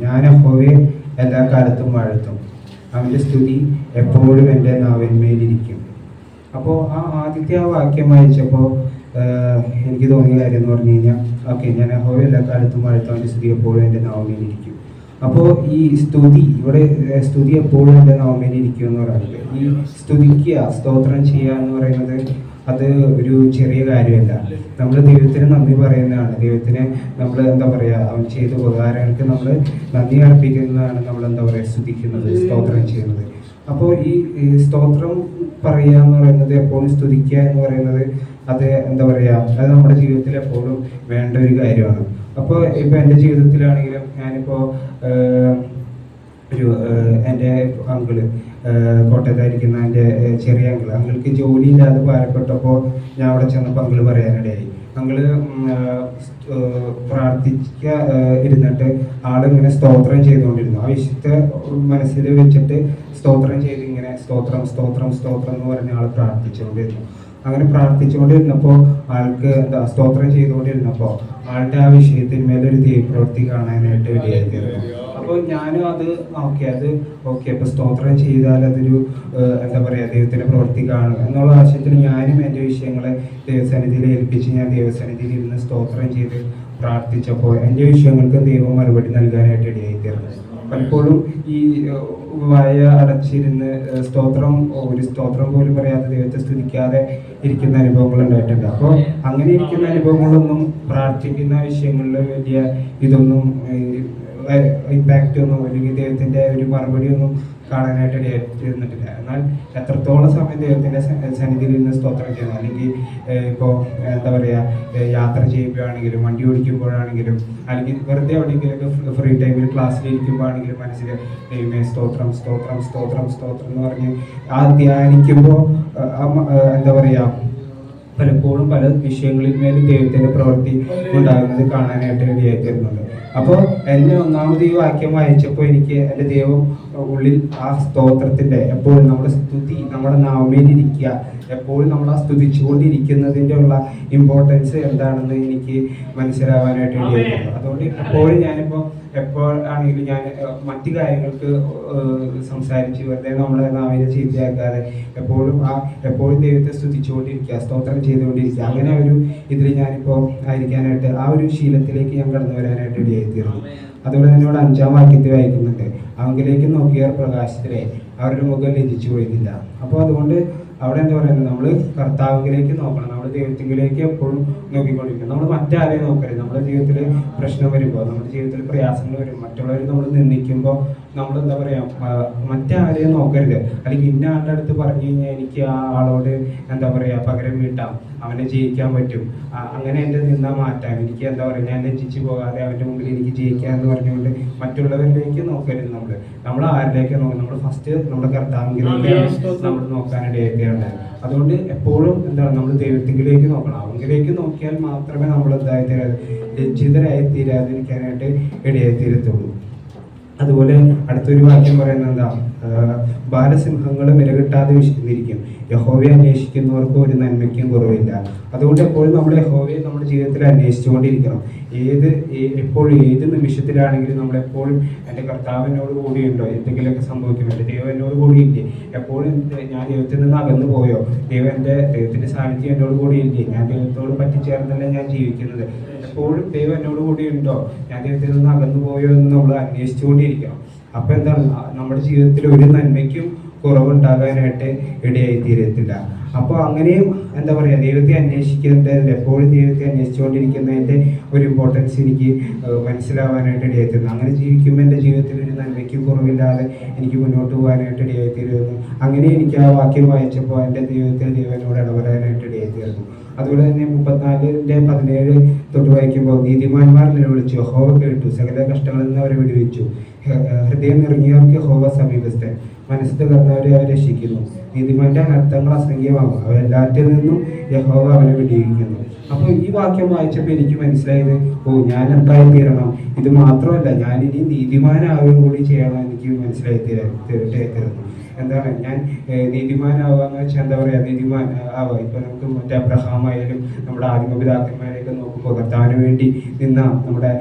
ഞാൻ യഹോവയെ എല്ലാ കാലത്തും വാഴ്ത്തും, അവൻ്റെ സ്തുതി എപ്പോഴും എൻ്റെ നാവിന്മേലിരിക്കും. അപ്പോൾ ആദ്യത്തെ വാക്യം വായിച്ചപ്പോൾ എനിക്ക് തോന്നിയ കാര്യം എന്ന് പറഞ്ഞു കഴിഞ്ഞാൽ, ഓക്കെ, ഞാൻ യഹോവയെ എല്ലാ കാലത്തും വാഴ്ത്തും, അവൻ്റെ സ്തുതി എപ്പോഴും എൻ്റെ നാവിന്മേലിരിക്കും. അപ്പോൾ ഈ സ്തുതി, ഇവിടെ സ്തുതി എപ്പോഴും എൻ്റെ നാവിന്മേലിരിക്കും എന്ന് പറയുന്നത്, ഈ സ്തുതിക്കുക, സ്തോത്രം ചെയ്യുക എന്ന് പറയുന്നത് അത് ഒരു ചെറിയ കാര്യമല്ല. നമ്മൾ ദൈവത്തിന് നന്ദി പറയുന്നതാണ്, ദൈവത്തിന് നമ്മൾ എന്താ പറയുക, അവൻ ചെയ്ത ഉപകാരങ്ങൾക്ക് നമ്മൾ നന്ദി അർപ്പിക്കുന്നതാണ് നമ്മൾ എന്താ പറയുക സ്തുതിക്കുന്നത്, സ്തോത്രം ചെയ്യുന്നത്. അപ്പോൾ ഈ സ്തോത്രം പറയുക എന്ന് പറയുന്നത്, എപ്പോഴും സ്തുതിക്കുക എന്ന് പറയുന്നത്, അത് എന്താ പറയുക, അത് നമ്മുടെ ജീവിതത്തിൽ എപ്പോഴും വേണ്ട ഒരു കാര്യമാണ്. അപ്പോൾ ഇപ്പോൾ എൻ്റെ ജീവിതത്തിലാണെങ്കിലും ഞാനിപ്പോൾ എൻ്റെ അങ്കിള് കോട്ടയത്തായിരിക്കുന്ന എൻ്റെ ചെറിയ അങ്കിൾക്ക് ജോലിയില്ലാതെ ഭാരപ്പെട്ടപ്പോൾ ഞാൻ അവിടെ ചെന്നപ്പോൾ അങ്കിള് പറയാനിടയായി. അങ്കിള് ഇരുന്നിട്ട് ആളിങ്ങനെ സ്തോത്രം ചെയ്തുകൊണ്ടിരുന്നു. ആ വിശുദ്ധ മനസ്സിൽ വെച്ചിട്ട് സ്തോത്രം ചെയ്ത് ഇങ്ങനെ സ്തോത്രം സ്തോത്രം സ്തോത്രം എന്ന് പറഞ്ഞ ആൾ പ്രാർത്ഥിച്ചുകൊണ്ടിരുന്നു. അങ്ങനെ പ്രാർത്ഥിച്ചുകൊണ്ടിരുന്നപ്പോൾ ആൾക്ക് സ്തോത്രം ചെയ്തുകൊണ്ടിരുന്നപ്പോൾ ആളുടെ ആ വിഷയത്തിന്മേലൊരു ദൈവപ്രവൃത്തി കാണാനായിട്ട് ഇടയായിത്തീർന്നു. അപ്പോൾ ഞാനും അത് ഓക്കെ അപ്പോൾ സ്തോത്രം ചെയ്താൽ അതൊരു എന്താ പറയുക, ദൈവത്തിൻ്റെ പ്രവൃത്തി കാണും എന്നുള്ള ആശയത്തിൽ ഞാനും എൻ്റെ വിഷയങ്ങളെ ദൈവസന്നിധിയിൽ ഏൽപ്പിച്ച് ഞാൻ ദൈവസന്നിധിയിൽ ഇരുന്ന് സ്തോത്രം ചെയ്ത് പ്രാർത്ഥിച്ചപ്പോൾ എൻ്റെ വിഷയങ്ങൾക്ക് ദൈവം മറുപടി നൽകാനായിട്ട് ഇടയായിത്തീർന്നു. പലപ്പോഴും ഈ വായ അടച്ചിരുന്ന് ഒരു സ്തോത്രം പോലും പറയാതെ ദൈവത്തെ സ്തുതിക്കാതെ ഇരിക്കുന്ന അനുഭവങ്ങൾ ഉണ്ടായിട്ടുണ്ട്. അപ്പോൾ അങ്ങനെ ഇരിക്കുന്ന അനുഭവങ്ങളൊന്നും പ്രാർത്ഥിക്കുന്ന വിഷയങ്ങളിൽ വലിയ ഇതൊന്നും ഇമ്പാക്റ്റ് ഒന്നും അല്ലെങ്കിൽ ദൈവത്തിൻ്റെ ഒരു മറുപടി ഒന്നും കാണാനായിട്ട് ഇടയായിരുന്നിട്ടില്ല. എന്നാൽ എത്രത്തോളം സമയം ദൈവത്തിൻ്റെ സന്നിധിയിൽ നിന്ന് സ്തോത്രം ചെയ്യുന്നു, അല്ലെങ്കിൽ ഇപ്പോൾ എന്താ പറയുക, യാത്ര ചെയ്യുമ്പോഴാണെങ്കിലും വണ്ടി ഓടിക്കുമ്പോഴാണെങ്കിലും അല്ലെങ്കിൽ വെറുതെ എവിടെയെങ്കിലൊക്കെ ഫ്രീ ടൈമിൽ ക്ലാസ്സിലിരിക്കുമ്പോഴാണെങ്കിലും മനസ്സിൽ ദൈവമേ സ്തോത്രം സ്തോത്രം സ്തോത്രം സ്തോത്രം എന്ന് പറഞ്ഞ് ധ്യാനിക്കുമ്പോൾ എന്താ പറയുക, പലപ്പോഴും പല വിഷയങ്ങളിൽ മേലും ദൈവത്തിൻ്റെ പ്രവൃത്തി ഉണ്ടാകുന്നത് കാണാനായിട്ട് ഇടയായിത്തീരുന്നുണ്ട്. അപ്പോൾ എന്നെ ഒന്നാമത് ഈ വാക്യം വായിച്ചപ്പോൾ എനിക്ക് എൻ്റെ ദൈവം ഉള്ളിൽ ആ സ്തോത്രത്തിൻ്റെ, എപ്പോഴും നമ്മുടെ സ്തുതി നമ്മുടെ നാമേലിരിക്കുക, എപ്പോഴും നമ്മൾ ആ സ്തുതിച്ചുകൊണ്ടിരിക്കുന്നതിൻ്റെ ഉള്ള ഇമ്പോർട്ടൻസ് എന്താണെന്ന് എനിക്ക് മനസ്സിലാവാനായിട്ട് ഇടയായിട്ടുണ്ട്. അതുകൊണ്ട് എപ്പോഴും ഞാനിപ്പോൾ എപ്പോഴാണെങ്കിലും ഞാൻ മറ്റു കാര്യങ്ങൾക്ക് സംസാരിച്ച് വെറുതെ നമ്മളെ നാവിനെ ചീത്തയാക്കാതെ എപ്പോഴും ദൈവത്തെ സ്തുതിച്ചുകൊണ്ടിരിക്കുക, സ്തോത്രം ചെയ്തുകൊണ്ടിരിക്കുക, അങ്ങനെ ഒരു ഇതിൽ ഞാനിപ്പോൾ ആയിരിക്കാനായിട്ട് ആ ഒരു ശീലത്തിലേക്ക് ഞാൻ കടന്നു വരാനായിട്ട് ഇടയായിത്തീർന്നു. അതുപോലെ തന്നെ ഇവിടെ 5-ാം വാക്യത്തിൽ വായിക്കുന്നുണ്ട്, അവങ്കിലേക്ക് നോക്കിയവർ പ്രകാശത്തിലെ അവരുടെ മുഖം ലജിച്ചു പോയിരുന്നില്ല. അപ്പോൾ അതുകൊണ്ട് അവിടെ എന്താ പറയുന്നത്, നമ്മൾ കർത്താവിലേക്ക് നോക്കണം, നമ്മൾ ദൈവത്തിലേക്ക് എപ്പോഴും നോക്കിക്കൊണ്ടിരിക്കണം. നമ്മൾ മറ്റാരെയും നോക്കരുത്. നമ്മുടെ ജീവിതത്തിൽ പ്രശ്നം വരുമ്പോൾ, നമ്മുടെ ജീവിതത്തിൽ പ്രയാസങ്ങൾ വരും, മറ്റുള്ളവർ നമ്മൾ നിന്ദിക്കുമ്പോൾ നമ്മൾ എന്താ പറയുക, മറ്റാരെയും നോക്കരുത്. അല്ലെങ്കിൽ ഇന്ന ആളുടെ അടുത്ത് പറഞ്ഞു കഴിഞ്ഞാൽ എനിക്ക് ആ ആളോട് എന്താ പറയുക പകരം വീട്ടാം, അവനെ ജയിക്കാൻ പറ്റും, അങ്ങനെ എൻ്റെ നിന്നാ മാറ്റാം, എനിക്ക് എന്താ പറയുക ഞാൻ ലജ്ജിച്ച് പോകാതെ അവൻ്റെ മുമ്പിൽ എനിക്ക് ജയിക്കാം എന്ന് പറഞ്ഞുകൊണ്ട് മറ്റുള്ളവരിലേക്ക് നോക്കരുത്. നമ്മൾ ആരിലേക്ക് നോക്കണം, നമ്മൾ ഫസ്റ്റ് നമ്മുടെ കർത്താവിലേക്ക് നമ്മൾ നോക്കാനിടയായിട്ടുണ്ട്. അതുകൊണ്ട് എപ്പോഴും എന്താണ് നമ്മൾ ദൈവത്തിലേക്ക് നോക്കണം. അവങ്കിലേക്ക് നോക്കിയാൽ മാത്രമേ നമ്മൾ ലജ്ജിതരായി തീരാതിരിക്കാനായിട്ട് ഇടയായിത്തീരത്തുള്ളൂ. അതുപോലെ അടുത്തൊരു വാക്യം പറയുന്നത് എന്താ, ബാലസിംഹങ്ങൾ വിലകിട്ടാതെ വിശന്നിരിക്കും, യഹോവയെ അന്വേഷിക്കുന്നവർക്ക് ഒരു നന്മയ്ക്കും കുറവില്ല. അതുകൊണ്ട് എപ്പോഴും നമ്മൾ യഹോവയെ നമ്മുടെ ജീവിതത്തിൽ അന്വേഷിച്ചുകൊണ്ടിരിക്കണം. എപ്പോഴും ഏത് നിമിഷത്തിലാണെങ്കിലും നമ്മളെപ്പോഴും എൻ്റെ കർത്താവ് എന്നോട് കൂടിയുണ്ടോ, എന്തെങ്കിലുമൊക്കെ സംഭവിക്കുന്നുണ്ട്, ദൈവം എന്നോട് കൂടിയില്ലേ, എപ്പോഴും ഞാൻ ദൈവത്തിൽ നിന്ന് അകന്നു പോയോ, ദൈവത്തിൻ്റെ സാന്നിധ്യം എന്നോട് കൂടിയില്ലേ, ഞാൻ ദൈവത്തോട് പറ്റിച്ചേർന്നല്ലേ ഞാൻ ജീവിക്കുന്നത്, എപ്പോഴും ദൈവം എന്നോട് കൂടിയുണ്ടോ, ഞാൻ ദൈവത്തിൽ നിന്ന് അകന്നു പോയോ എന്ന് നമ്മൾ അന്വേഷിച്ചുകൊണ്ടിരിക്കണം. അപ്പോൾ എന്താണ്, നമ്മുടെ ജീവിതത്തിൽ ഒരു നന്മയ്ക്കും കുറവുണ്ടാകാനായിട്ട് ഇടയായിത്തീരത്തില്ല. അപ്പോൾ അങ്ങനെയും എന്താ പറയുക, ദൈവത്തെ അന്വേഷിക്കേണ്ടതിൻ്റെ, എപ്പോഴും ദൈവത്തെ അന്വേഷിച്ചുകൊണ്ടിരിക്കുന്നതിൻ്റെ ഒരു ഇമ്പോർട്ടൻസ് എനിക്ക് മനസ്സിലാവാനായിട്ട് ഇടയായിത്തീരുന്നു. അങ്ങനെ ജീവിക്കുമ്പോൾ എൻ്റെ ജീവിതത്തിൽ ഒരു നന്മയ്ക്കും കുറവില്ലാതെ എനിക്ക് മുന്നോട്ട് പോകാനായിട്ട് ഇടയായിത്തീരുന്നു. അങ്ങനെ എനിക്ക് ആ വാക്യം വായിച്ചപ്പോൾ എൻ്റെ ജീവിതത്തിൽ ദൈവനോട് ഇടപെടാനായിട്ട് ഇടയായിത്തീരുന്നു. അതുപോലെ തന്നെ 34:17 തൊട്ട് വായിക്കുമ്പോൾ, നീതിമാന്മാർ നിലവിളിച്ചു, യഹോവ കേട്ടു, സകല കഷ്ടങ്ങളിൽ നിന്ന് അവരെ വിടുവിച്ചു, ഹൃദയം ഇറങ്ങിയവർക്ക് യഹോവ സമീപസ്ഥൻ, മനസ്സ് തകർന്നവരെ അവർ രക്ഷിക്കുന്നു, നീതിമാന്റെ അനർത്ഥങ്ങൾ അസംഖ്യമാകും, അവരെല്ലാറ്റിൽ നിന്നും യഹോവ അവനെ വിടിയിക്കുന്നു. അപ്പോൾ ഈ വാക്യം വായിച്ചപ്പോൾ എനിക്ക് മനസ്സിലായത്, ഞാൻ എന്തായി തീരണം, ഇത് മാത്രമല്ല ഞാനിനി നീതിമാനാവുകയും കൂടി ചെയ്യണം എനിക്ക് മനസ്സിലായി തീർന്നു. എന്താണ് ഞാൻ നീതിമാനാവുക എന്ന് വെച്ചാൽ എന്താ പറയുക, നീതിമാൻ ആവുക. ഇപ്പം നമുക്ക് മറ്റേ അബ്രഹാം ആയാലും നമ്മുടെ ആദിമപിതാക്കന്മാരെയൊക്കെ നോക്കുമ്പോൾ കർത്താവിന് വേണ്ടി നിന്ന നമ്മുടെ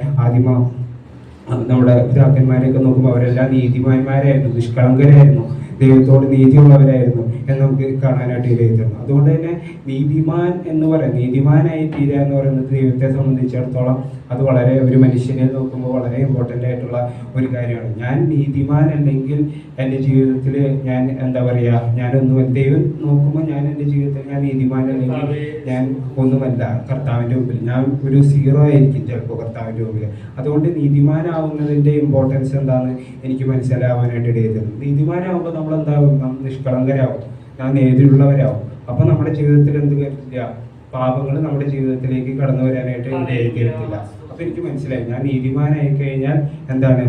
നമ്മുടെ പിതാക്കന്മാരെയൊക്കെ നോക്കുമ്പോൾ അവരെല്ലാം നീതിമാന്മാരായിരുന്നു, നിഷ്കളങ്കരായിരുന്നു, ദൈവത്തോട് നീതിയുള്ളവരായിരുന്നു എന്ന് നമുക്ക് കാണാനായിട്ട് ഇടയായിരുന്നു. അതുകൊണ്ട് തന്നെ നീതിമാൻ എന്ന് പറയുന്നത്, നീതിമാനായി തീരുക എന്ന് പറയുന്നത് ദൈവത്തെ സംബന്ധിച്ചിടത്തോളം അത് വളരെ ഒരു മനുഷ്യനെ നോക്കുമ്പോൾ വളരെ ഇമ്പോർട്ടൻ്റ് ആയിട്ടുള്ള ഒരു കാര്യമാണ്. ഞാൻ നീതിമാൻ അല്ലെങ്കിൽ എൻ്റെ ജീവിതത്തിൽ ഞാൻ എന്താ പറയുക, ഞാനൊന്നും ദൈവം നോക്കുമ്പോൾ ഞാൻ എൻ്റെ ജീവിതത്തിൽ ഞാൻ നീതിമാൻ അല്ലെങ്കിൽ ഞാൻ ഒന്നുമല്ല കർത്താവിൻ്റെ മുമ്പിൽ, ഞാൻ ഒരു സീറോ ആയിരിക്കും ചിലപ്പോൾ കർത്താവിൻ്റെ മുമ്പിൽ. അതുകൊണ്ട് നീതിമാനാവുന്നതിൻ്റെ ഇമ്പോർട്ടൻസ് എന്താണെന്ന് എനിക്ക് മനസ്സിലാവാനായിട്ട് ഇടയായിരുന്നു. നീതിമാനാവുമ്പോൾ നമ്മളെന്താവും, നമ്മൾ നിഷ്കളങ്കരാകും, ഞാൻ നേരിയുള്ളവരാകും. അപ്പോൾ നമ്മുടെ ജീവിതത്തിൽ എന്ത് കരുതില്ല, പാപങ്ങൾ നമ്മുടെ ജീവിതത്തിലേക്ക് കടന്നു വരാനായിട്ട് ഇടയായിത്തീരത്തില്ല. അപ്പോൾ എനിക്ക് മനസ്സിലായി, ഞാൻ നീതിമാനായി കഴിഞ്ഞാൽ എന്താണ്,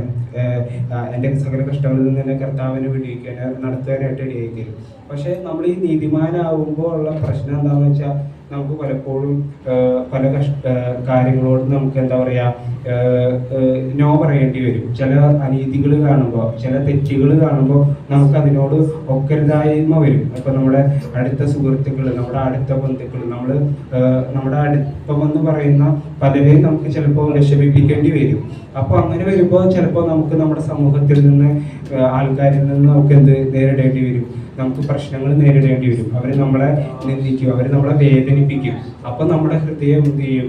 എൻ്റെ സകല കഷ്ടങ്ങളിൽ നിന്ന് തന്നെ കർത്താവിനെ വിടിയിക്കാൻ നടത്താനായിട്ട് ഇടയായിത്തീരും. പക്ഷേ നമ്മൾ ഈ നീതിമാനാവുമ്പോൾ ഉള്ള പ്രശ്നം എന്താണെന്ന് വെച്ചാൽ, നമുക്ക് പലപ്പോഴും പല കാര്യങ്ങളോട് നമുക്ക് എന്താ പറയുക, നോ പറയേണ്ടി വരും. ചില അനീതികൾ കാണുമ്പോൾ, ചില തെറ്റുകൾ കാണുമ്പോൾ നമുക്ക് അതിനോട് ഒക്കരുതായ്മ വരും. ഇപ്പം നമ്മുടെ അടുത്ത സുഹൃത്തുക്കൾ, നമ്മുടെ അടുത്ത ബന്ധുക്കൾ, നമ്മുടെ അടുപ്പം എന്ന് പറയുന്ന പലരെയും നമുക്ക് ചിലപ്പോൾ വിഷമിപ്പിക്കേണ്ടി വരും. അപ്പോൾ അങ്ങനെ വരുമ്പോൾ ചിലപ്പോൾ നമുക്ക് നമ്മുടെ സമൂഹത്തിൽ നിന്ന്, ആൾക്കാരിൽ നിന്ന് നമുക്ക് എന്ത് നേരിടേണ്ടി വരും, നമുക്ക് പ്രശ്നങ്ങൾ നേരിടേണ്ടി വരും. അവർ നമ്മളെ നിന്ദിക്കും, അവർ നമ്മളെ വേദനിപ്പിക്കും. അപ്പൊ നമ്മുടെ ഹൃദയം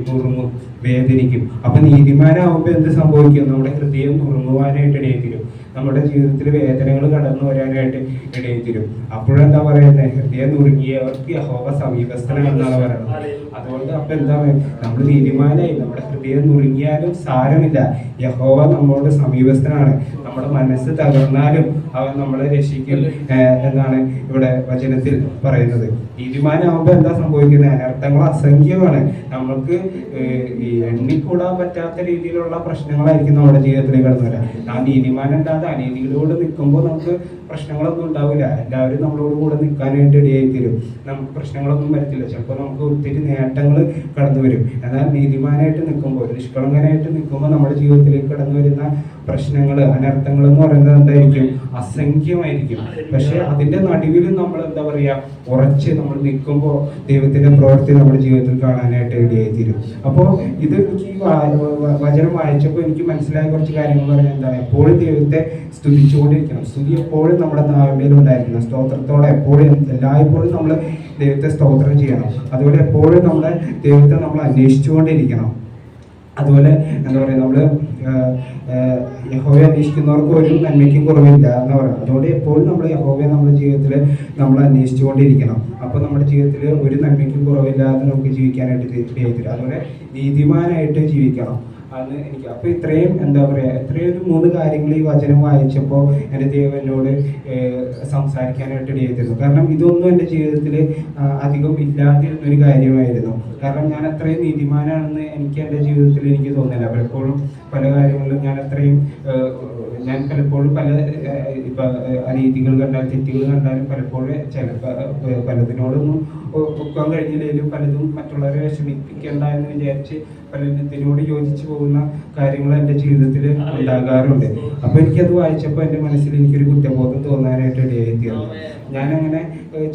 നുറുങ്ങും, വേദനിക്കും. അപ്പൊ നീതിമാനാവുമ്പോൾ എന്ത് സംഭവിക്കും, നമ്മുടെ ഹൃദയം നുറുങ്ങുവാനായിട്ട് ഇടയായിത്തീരും, നമ്മുടെ ജീവിതത്തിൽ വേദനകൾ കടന്നു വരാനായിട്ട് ഇടയായിത്തീരും. അപ്പോഴെന്താ പറയുന്നത്, ഹൃദയം നുറുങ്ങിയവർക്ക് യഹോവ സമീപസ്ഥനാണെന്നാണ് പറയുന്നത്. അതുകൊണ്ട് അപ്പൊ എന്താണ്, നമ്മൾ നീതിമാനായി നമ്മുടെ ഹൃദയം നുറുങ്ങിയാലും സാരമില്ല, യഹോവ നമ്മളോട് സമീപസ്ഥനാണ്. നമ്മുടെ മനസ്സ് തകർന്നാലും അവൻ നമ്മളെ രക്ഷിക്കും എന്നാണ് ഇവിടെ വചനത്തിൽ പറയുന്നത്. നീതിമാനാവുമ്പോൾ എന്താ സംഭവിക്കുന്നത്, അനർത്ഥങ്ങൾ അസംഖ്യമാണ്. നമുക്ക് ഈ എണ്ണിക്കൂടാൻ പറ്റാത്ത രീതിയിലുള്ള പ്രശ്നങ്ങളായിരിക്കും നമ്മുടെ ജീവിതത്തിലേക്ക് കടന്നു വരാം. നാം നീതിമാനല്ലാതെ അനീതികളോട് നിൽക്കുമ്പോൾ നമുക്ക് പ്രശ്നങ്ങളൊന്നും ഉണ്ടാവില്ല. എല്ലാവരും നമ്മളോട് കൂടെ നിൽക്കാനായിട്ട് ഇടയായിത്തീരും, നമുക്ക് പ്രശ്നങ്ങളൊന്നും വരത്തില്ല. ചിലപ്പോൾ നമുക്ക് ഒത്തിരി നേട്ടങ്ങൾ കടന്നു വരും. എന്നാൽ നീതിമാനായിട്ട് നിൽക്കുമ്പോൾ, നിഷ്കളങ്കനായിട്ട് നിൽക്കുമ്പോൾ നമ്മുടെ ജീവിതത്തിലേക്ക് കടന്നു വരുന്ന പ്രശ്നങ്ങൾ, അനർത്ഥങ്ങൾ എന്ന് പറയുന്നത് എന്തായിരിക്കും, അസംഖ്യമായിരിക്കും. പക്ഷെ അതിന്റെ നടുവിലും നമ്മൾ എന്താ പറയുക, ഉറച്ച് നമ്മൾ നിൽക്കുമ്പോൾ ദൈവത്തിന്റെ പ്രവൃത്തി നമ്മുടെ ജീവിതത്തിൽ കാണാനായിട്ട് ഇടയായിത്തീരും. അപ്പോൾ ഇത് എനിക്ക് വചനം വായിച്ചപ്പോൾ എനിക്ക് മനസ്സിലായ കുറച്ച് കാര്യങ്ങൾ പറഞ്ഞാൽ എന്താണ്, എപ്പോഴും ദൈവത്തെ സ്തുതിച്ചുകൊണ്ടിരിക്കണം. സ്തുതി എപ്പോഴും നമ്മുടെ നാവിലുണ്ടായിരിക്കണം. സ്തോത്രത്തോടെ എപ്പോഴും എല്ലായ്പ്പോഴും നമ്മൾ ദൈവത്തെ സ്തോത്രം ചെയ്യണം. അതുപോലെ എപ്പോഴും നമ്മുടെ ദൈവത്തെ നമ്മൾ അന്വേഷിച്ചുകൊണ്ടിരിക്കണം. അതുപോലെ എന്താ പറയുക, നമ്മൾ യഹോവയെ അന്വേഷിക്കുന്നവർക്ക് ഒരു നന്മയ്ക്കും കുറവില്ല എന്ന് പറയുന്നത്. അതുകൊണ്ട് എപ്പോഴും നമ്മൾ യഹോവയെ നമ്മുടെ ജീവിതത്തിൽ നമ്മൾ അന്വേഷിച്ചുകൊണ്ടിരിക്കണം. അപ്പോൾ നമ്മുടെ ജീവിതത്തിൽ ഒരു നന്മയ്ക്കും കുറവില്ലാതെ നമുക്ക് ജീവിക്കാനായിട്ട് ദൈവത്തിൽ, അതുപോലെ നീതിമാനായിട്ട് ജീവിക്കണം. അത് എനിക്ക് അപ്പോൾ ഇത്രയും എന്താ പറയുക, ഇത്രയും ഒരു 3 കാര്യങ്ങൾ ഈ വചനം വായിച്ചപ്പോൾ എൻ്റെ ദൈവം എന്നോട് സംസാരിക്കാനായിട്ട് ഇടയായിരുന്നു. കാരണം ഇതൊന്നും എൻ്റെ ജീവിതത്തിൽ അധികം ഇല്ലാതിരുന്നൊരു കാര്യമായിരുന്നു. കാരണം ഞാൻ അത്രയും നീതിമാനാണെന്ന് എനിക്ക് എൻ്റെ ജീവിതത്തിൽ എനിക്ക് തോന്നില്ല. പലപ്പോഴും പല കാര്യങ്ങളിലും ഞാൻ പലപ്പോഴും ഇപ്പം അനീതികൾ കണ്ടാലും തെറ്റുകൾ കണ്ടാലും പലപ്പോഴും പലതിനോടൊന്നും ഒക്കാൻ കഴിഞ്ഞില്ലെങ്കിലും പലതും മറ്റുള്ളവരെ വിഷമിപ്പിക്കേണ്ട എന്ന് വിചാരിച്ച് പലതിനോട് യോജിച്ചു പോകുന്ന കാര്യങ്ങൾ എൻ്റെ ജീവിതത്തിൽ ഉണ്ടാകാറുണ്ട്. അപ്പോൾ എനിക്കത് വായിച്ചപ്പോൾ എൻ്റെ മനസ്സിൽ എനിക്കൊരു കുറ്റബോധം തോന്നാനായിട്ട് ഇടയായിത്തീർന്നു. ഞാനങ്ങനെ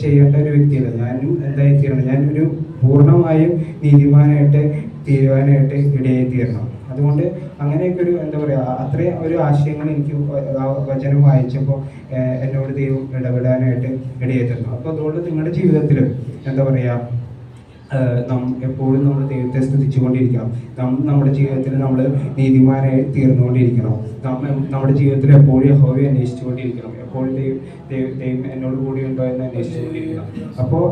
ചെയ്യേണ്ട ഒരു വ്യക്തിയല്ല. ഞാനും എന്തായിത്തീരണം, ഞാനൊരു പൂർണ്ണമായും നീതിമാനായിട്ട് തീരുവാനായിട്ട് ഇടയായിത്തീരണം. അതുകൊണ്ട് അങ്ങനെയൊക്കെ ഒരു എന്താ പറയുക, അത്രയും ഒരു ആശയങ്ങൾ എനിക്ക് വചനം വായിച്ചപ്പോൾ എന്നോട് ദൈവം ഇടപെടാനായിട്ട് ഇടയായിത്തീർന്നു. അപ്പോൾ അതുകൊണ്ട് നിങ്ങളുടെ ജീവിതത്തിലും എന്താ പറയുക, എപ്പോഴും നമ്മൾ ദൈവത്തെ സ്തുതിച്ചുകൊണ്ടിരിക്കണം. നമ്മുടെ ജീവിതത്തിൽ നമ്മൾ നീതിമാനായി തീർന്നുകൊണ്ടിരിക്കണം. നമ്മുടെ ജീവിതത്തിൽ എപ്പോഴും യഹോവയെ അന്വേഷിച്ചുകൊണ്ടിരിക്കണം. എപ്പോഴും ദൈവം എന്നോട് കൂടി ഉണ്ടോ എന്ന് അന്വേഷിച്ചുകൊണ്ടിരിക്കണം. അപ്പോൾ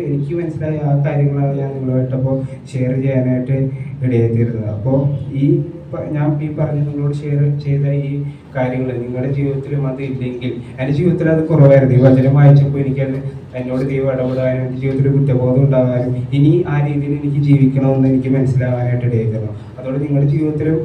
എനിക്ക് മനസ്സിലായ ആ കാര്യങ്ങളാണ് ഞാൻ നിങ്ങളുമായിട്ടപ്പോൾ ഷെയർ ചെയ്യാനായിട്ട് ഇടയായിത്തീരുന്നത്. അപ്പോൾ ഞാൻ പറഞ്ഞ് നിങ്ങളോട് ഷെയർ ചെയ്ത ഈ കാര്യങ്ങൾ നിങ്ങളുടെ ജീവിതത്തിലും അത് ഇല്ലെങ്കിൽ, എൻ്റെ ജീവിതത്തിൽ അത് കുറവായിരുന്നു. ഈ വചനം വായിച്ചപ്പോൾ എനിക്കത് എന്നോട് ദൈവം ഇടപെടാനും എൻ്റെ ജീവിതത്തിൽ കുറ്റബോധം ഉണ്ടാകാനും ഇനി ആ രീതിയിൽ എനിക്ക് ജീവിക്കണമെന്ന് എനിക്ക് മനസ്സിലാവാനായിട്ട് ഇടയായിരുന്നു. അതുകൊണ്ട് നിങ്ങളുടെ ജീവിതത്തിലും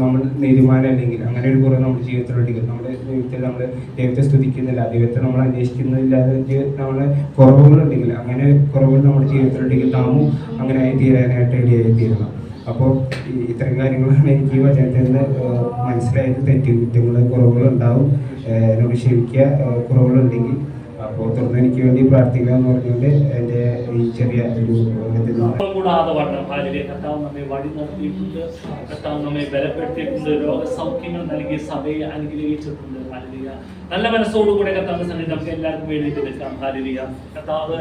നമ്മൾ നീതിമാനല്ലെങ്കിൽ അങ്ങനെ ഒരു കുറവ് നമ്മുടെ ജീവിതത്തിലുണ്ടെങ്കിൽ, നമ്മുടെ ജീവിതത്തിൽ നമ്മൾ ദൈവത്തെ സ്തുതിക്കുന്നില്ല, ദൈവത്തെ നമ്മൾ അന്വേഷിക്കുന്നില്ലാതെ നമ്മളെ കുറവുകളുണ്ടെങ്കിൽ, അങ്ങനെ കുറവുകൾ നമ്മുടെ ജീവിതത്തിലുണ്ടെങ്കിൽ നാമും അങ്ങനെ ആയി തീരാനായിട്ട് ഇടയായിത്തീരണം. അപ്പോൾ ഇത്തരം കാര്യങ്ങളാണ് എനിക്ക് ഈ വചനത്തിൽ നിന്ന് മനസ്സിലായത്. കുറ്റങ്ങൾ കുറവുകൾ ഉണ്ടാവും, എന്നോട് ക്ഷമിക്കുക കുറവുകളുണ്ടെങ്കിൽ. അപ്പോൾ തുടർന്ന് എനിക്ക് വേണ്ടി പ്രാർത്ഥിക്കുക എന്ന് പറഞ്ഞുകൊണ്ട് എൻ്റെ ഈ ചെറിയ ഒരു കൂടാതെ വണ്ണം ഹാലിലെ കർത്താവ് നമ്മെ വഴി നടത്തിയിട്ടുണ്ട്, കർത്താവ് നമ്മെ ബലപ്പെടുത്തിയിട്ടുണ്ട്, രോഗസൗഖ്യങ്ങൾ നൽകി സഭയെ അനുഗ്രഹിച്ചിട്ടുണ്ട്. ഹാലിയ നല്ല മനസ്സോടുകൂടെ കർത്താവിന്റെ സന്നിധി നമുക്ക് എല്ലാവർക്കും വേണ്ടിയിട്ട് നിൽക്കാം. ഹാലിയ കർത്താവ്